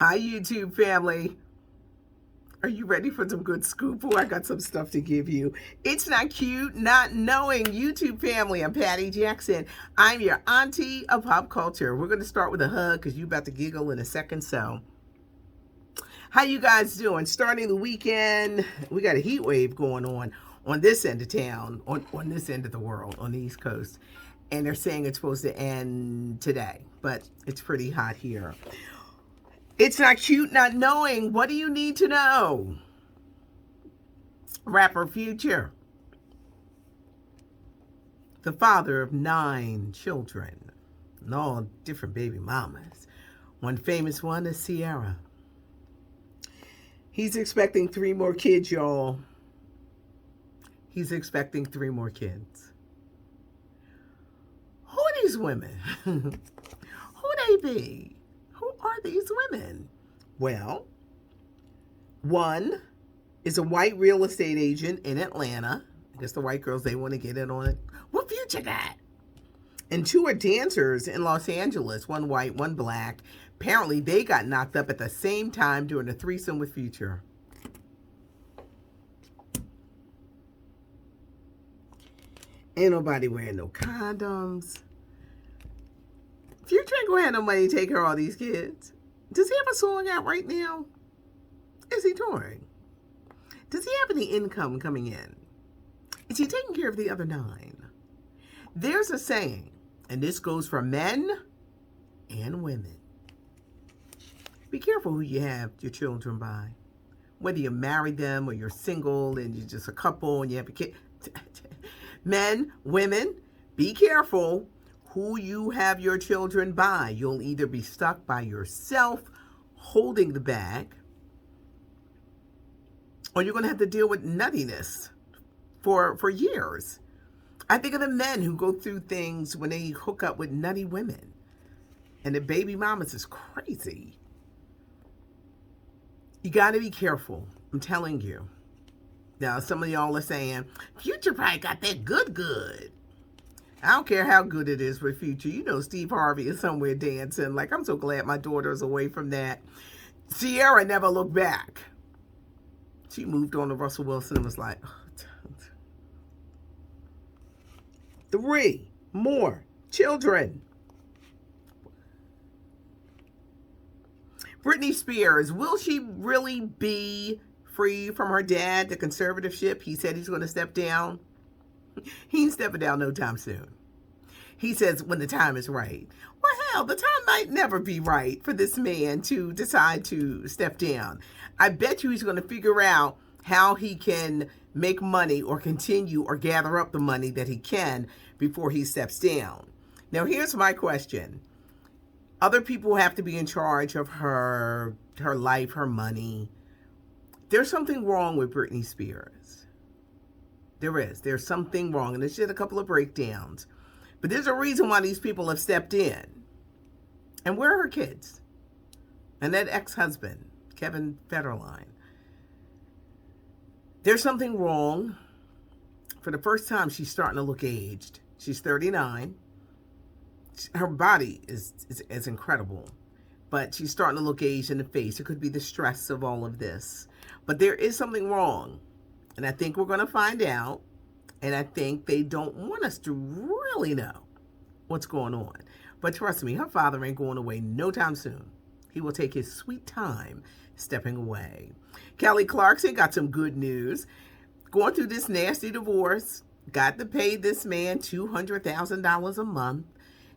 Hi, YouTube family. Are you ready for some good scoop? Oh, I got some stuff to give you. It's not cute not knowing. YouTube family, I'm Patty Jackson. I'm your auntie of pop culture. We're going to start with a hug because you're about to giggle in a second. So, how you guys doing? Starting the weekend, we got a heat wave going on this end of town, on this end of the world, on the East Coast. And they're saying it's supposed to end today, but it's pretty hot here. It's not cute not knowing. What do you need to know? Rapper Future, the father of 9 children, and all different baby mamas. One famous one is Sierra. He's expecting 3 more kids, y'all. He's expecting 3 more kids. Who are these women? Who they be? Who are these women? Well, one is a white real estate agent in Atlanta. I guess the white girls, they want to get in on it. What Future got? And 2 are dancers in Los Angeles, one white, one black. Apparently, they got knocked up at the same time during a threesome with Future. Ain't nobody wearing no condoms. Future ain't gonna have no money to take care of all these kids. Does he have a song out right now? Is he touring? Does he have any income coming in? Is he taking care of the other 9? There's a saying, and this goes for men and women. Be careful who you have your children by. Whether you marry them or you're single and you're just a couple and you have a kid. Men, women, be careful who you have your children by. You'll either be stuck by yourself holding the bag, or you're going to have to deal with nuttiness for years. I think of the men who go through things when they hook up with nutty women. And the baby mamas is crazy. You got to be careful. I'm telling you. Now, some of y'all are saying, Future probably got that good. I don't care how good it is with Future. You know Steve Harvey is somewhere dancing. Like, I'm so glad my daughter's away from that. Sierra never looked back. She moved on to Russell Wilson and was like, 3 more children. Britney Spears, will she really be free from her dad, the conservatorship? He said he's going to step down. He ain't stepping down no time soon. He says when the time is right. Well, hell, the time might never be right for this man to decide to step down. I bet you he's going to figure out how he can make money or continue or gather up the money that he can before he steps down. Now, here's my question. Other people have to be in charge of her life, her money. There's something wrong with Britney Spears. There is. There's something wrong. And there's just a couple of breakdowns. But there's a reason why these people have stepped in. And where are her kids? And that ex-husband, Kevin Federline. There's something wrong. For the first time, she's starting to look aged. She's 39. Her body is incredible. But she's starting to look aged in the face. It could be the stress of all of this. But there is something wrong. And I think we're going to find out. And I think they don't want us to really know what's going on. But trust me, her father ain't going away no time soon. He will take his sweet time stepping away. Kelly Clarkson got some good news. Going through this nasty divorce, got to pay this man $200,000 a month.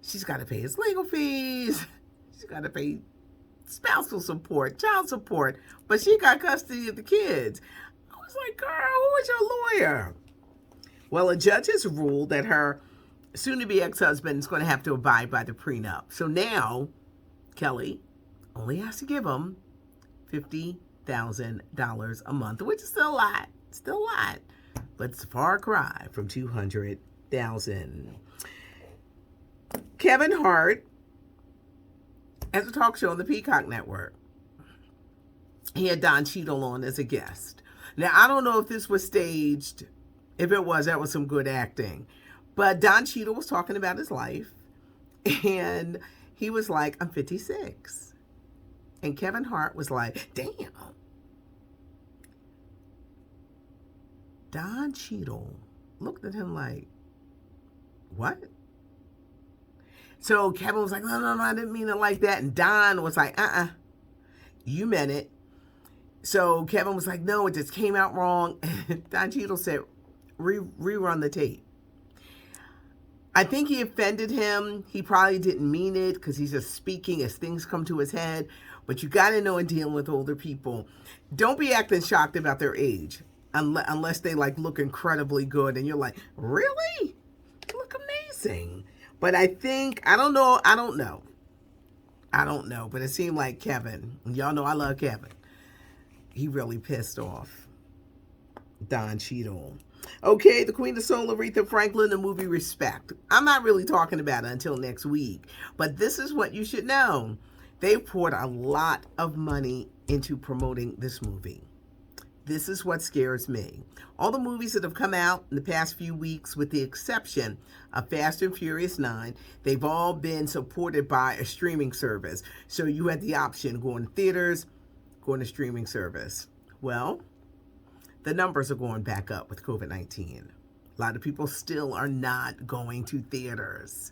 She's got to pay his legal fees. She's got to pay spousal support, child support. But she got custody of the kids. I was like, girl, who is your lawyer? Well, a judge has ruled that her soon-to-be ex-husband is going to have to abide by the prenup. So now, Kelly only has to give him $50,000 a month, which is still a lot. Still a lot. But it's a far cry from $200,000. Kevin Hart has a talk show on the Peacock Network. He had Don Cheadle on as a guest. Now, I don't know if this was staged. If it was, that was some good acting. But Don Cheadle was talking about his life. And he was like, I'm 56. And Kevin Hart was like, damn. Don Cheadle looked at him like, what? So Kevin was like, no, no, no, I didn't mean it like that. And Don was like, you meant it. So Kevin was like, no, it just came out wrong. And Don Cheadle said, rerun the tape. I think he offended him. He probably didn't mean it because he's just speaking as things come to his head. But you got to know in dealing with older people, don't be acting shocked about their age unless they like look incredibly good. And you're like, really? You look amazing. But I don't know. But it seemed like Kevin, y'all know I love Kevin. He really pissed off Don Cheadle. Okay, the Queen of Soul, Aretha Franklin, the movie Respect. I'm not really talking about it until next week, but this is what you should know. They've poured a lot of money into promoting this movie. This is what scares me. All the movies that have come out in the past few weeks, with the exception of Fast and Furious 9, they've all been supported by a streaming service. So you had the option, going to theaters, going to streaming service. Well, the numbers are going back up with COVID-19. A lot of people still are not going to theaters.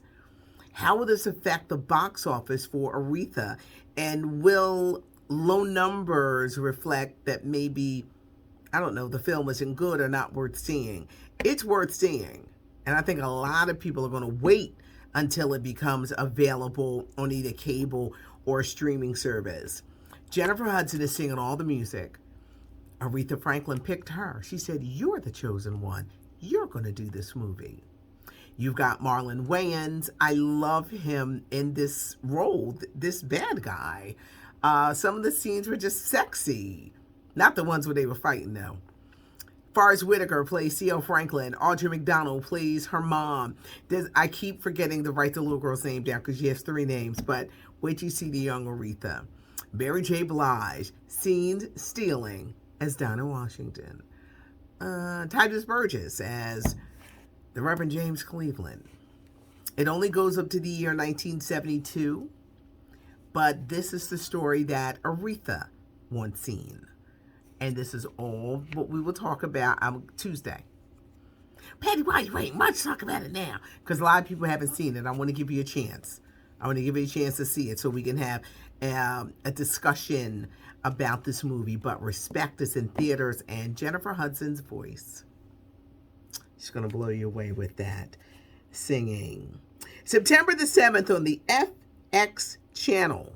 How will this affect the box office for Aretha? And will low numbers reflect that maybe, I don't know, the film isn't good or not worth seeing? It's worth seeing. And I think a lot of people are going to wait until it becomes available on either cable or streaming service. Jennifer Hudson is singing all the music. Aretha Franklin picked her. She said, you're the chosen one. You're going to do this movie. You've got Marlon Wayans. I love him in this role, this bad guy. Some of the scenes were just sexy. Not the ones where they were fighting, though. Forest Whitaker plays C.L. Franklin. Audra McDonald plays her mom. I keep forgetting to write the little girl's name down because she has 3 names, but wait till you see the young Aretha. Mary J. Blige, seen stealing as Donna Washington. Tituss Burgess as the Reverend James Cleveland. It only goes up to the year 1972, but this is the story that Aretha once seen. And this is all what we will talk about on Tuesday. Patty, why are you waiting? Why don't you talk about it now? Because a lot of people haven't seen it. I want to give you a chance. I want to give you a chance to see it so we can have a discussion about this movie. But Respect is in theaters, and Jennifer Hudson's voice, she's going to blow you away with that singing. September the 7th on the FX channel,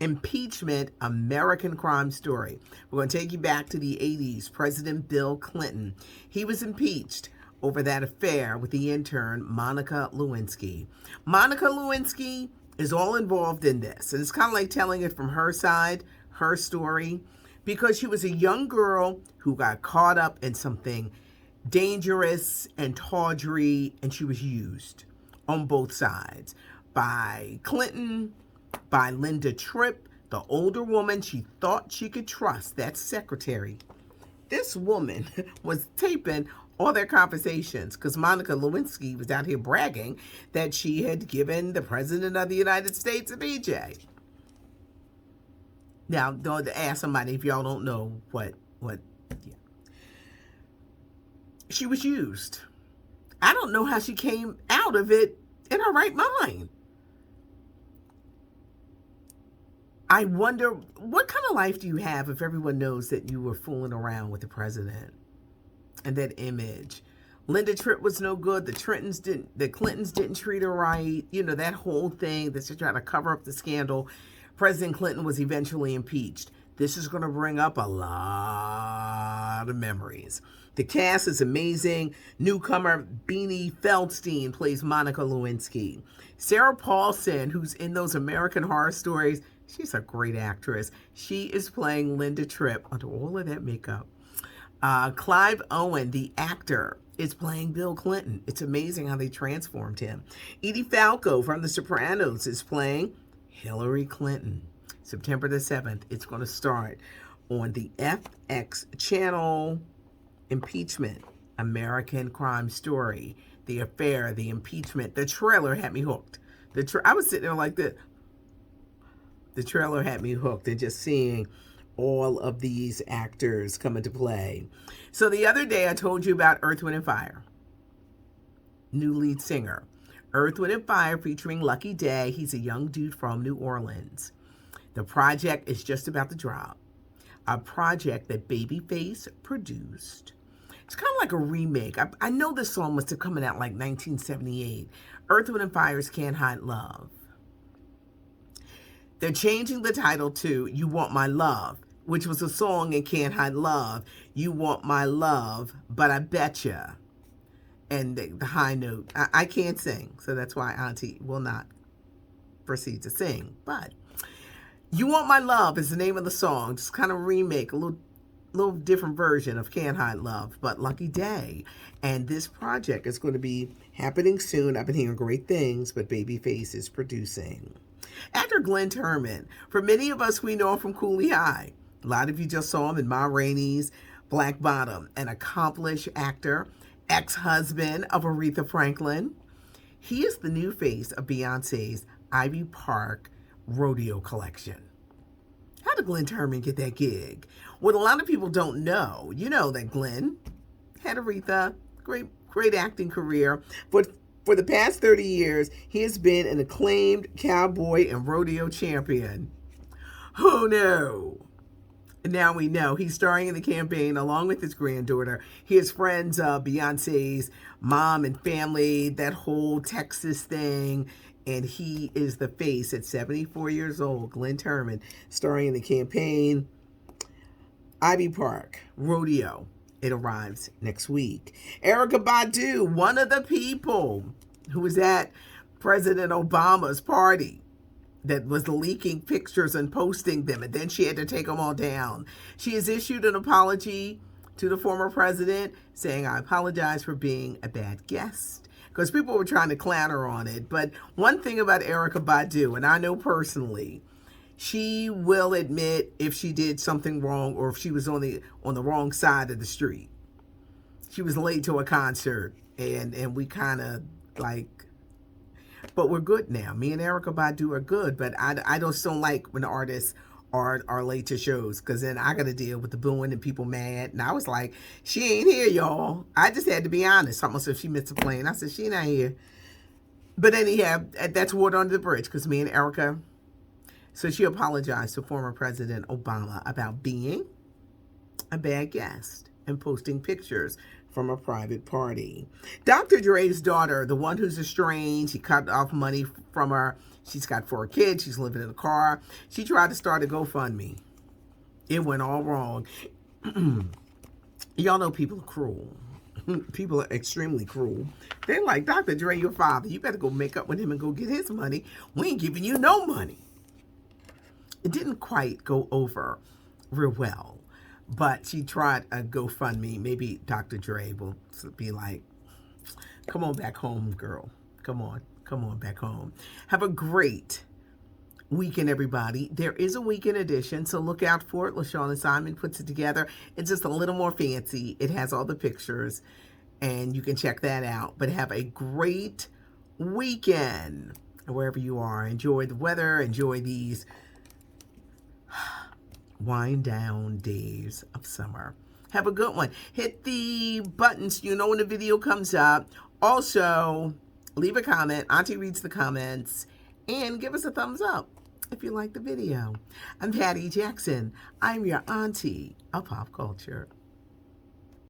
Impeachment, American Crime Story. We're going to take you back to the 80s. President Bill Clinton, he was impeached over that affair with the intern Monica Lewinsky. Monica Lewinsky is all involved in this, and it's kind of like telling it from her side, her story, because she was a young girl who got caught up in something dangerous and tawdry, and she was used on both sides by Clinton, by Linda Tripp, the older woman she thought she could trust, that secretary. This woman was taping all their conversations because Monica Lewinsky was out here bragging that she had given the President of the United States a BJ. Now, don't ask somebody if y'all don't know what. Yeah. She was used. I don't know how she came out of it in her right mind. I wonder, what kind of life do you have if everyone knows that you were fooling around with the president and that image? Linda Tripp was no good. The Clintons didn't treat her right. You know, that whole thing that she tried to cover up the scandal. President Clinton was eventually impeached. This is going to bring up a lot of memories. The cast is amazing. Newcomer Beanie Feldstein plays Monica Lewinsky. Sarah Paulson, who's in those American Horror Stories, she's a great actress. She is playing Linda Tripp under all of that makeup. Clive Owen, the actor, is playing Bill Clinton. It's amazing how they transformed him. Edie Falco from The Sopranos is playing Hillary Clinton. September the 7th, it's going to start on the FX channel. Impeachment, American Crime Story, the affair, the impeachment. The trailer had me hooked. I was sitting there like this. The trailer had me hooked, and just seeing all of these actors come into play. So the other day I told you about Earth, Wind, and Fire. New lead singer. Earth, Wind, and Fire featuring Lucky Daye. He's a young dude from New Orleans. The project is just about to drop. A project that Babyface produced. It's kind of like a remake. I know this song must have come out like 1978. Earth, Wind, and Fire's Can't Hide Love. They're changing the title to You Want My Love, which was a song in Can't Hide Love. You want my love, but I betcha. And the high note. I can't sing, so that's why Auntie will not proceed to sing. But You Want My Love is the name of the song. Just kind of remake, a little different version of Can't Hide Love, but Lucky Daye. And this project is going to be happening soon. I've been hearing great things, but Babyface is producing. Actor Glenn Turman. For many of us, we know him from Cooley High. A lot of you just saw him in Ma Rainey's Black Bottom. An accomplished actor, ex-husband of Aretha Franklin. He is the new face of Beyonce's Ivy Park Rodeo collection. How did Glenn Turman get that gig? What a lot of people don't know, you know that Glenn had Aretha, great acting career. For the past 30 years, he has been an acclaimed cowboy and rodeo champion. Who knew? Now we know he's starring in the campaign along with his granddaughter. He is friends of Beyonce's mom and family, that whole Texas thing. And he is the face at 74 years old, Glenn Turman, starring in the campaign. Ivy Park Rodeo. It arrives next week. Erykah Badu, one of the people who was at President Obama's party that was leaking pictures and posting them, and then she had to take them all down. She has issued an apology to the former president, saying, I apologize for being a bad guest, because people were trying to clown her on it. But one thing about Erykah Badu, and I know personally, she will admit if she did something wrong or if she was on the wrong side of the street. She was late to a concert, and we kind of like, but we're good now. Me and Erykah Badu are good, but I just don't like when artists are late to shows, because then I got to deal with the booing and people mad. And I was like, she ain't here, y'all. I just had to be honest. Almost if she missed a plane. I said, she not here. But anyhow, that's water under the bridge, because me and Erykah. So she apologized to former President Obama about being a bad guest and posting pictures from a private party. Dr. Dre's daughter, the one who's estranged, he cut off money from her. She's got 4 kids. She's living in a car. She tried to start a GoFundMe. It went all wrong. Y'all know people are cruel. People are extremely cruel. They're like, Dr. Dre, your father, you better go make up with him and go get his money. We ain't giving you no money. It didn't quite go over real well, but she tried a GoFundMe. Maybe Dr. Dre will be like, come on back home, girl. Come on back home. Have a great weekend, everybody. There is a weekend edition, so look out for it. LaShawn Simon puts it together. It's just a little more fancy. It has all the pictures, and you can check that out. But have a great weekend wherever you are. Enjoy the weather. Enjoy these wind down days of summer. Have a good one. Hit the buttons, you know, when the video comes up. Also, leave a comment. Auntie reads the comments. And give us a thumbs up if you like the video. I'm Patty Jackson. I'm your auntie of pop culture.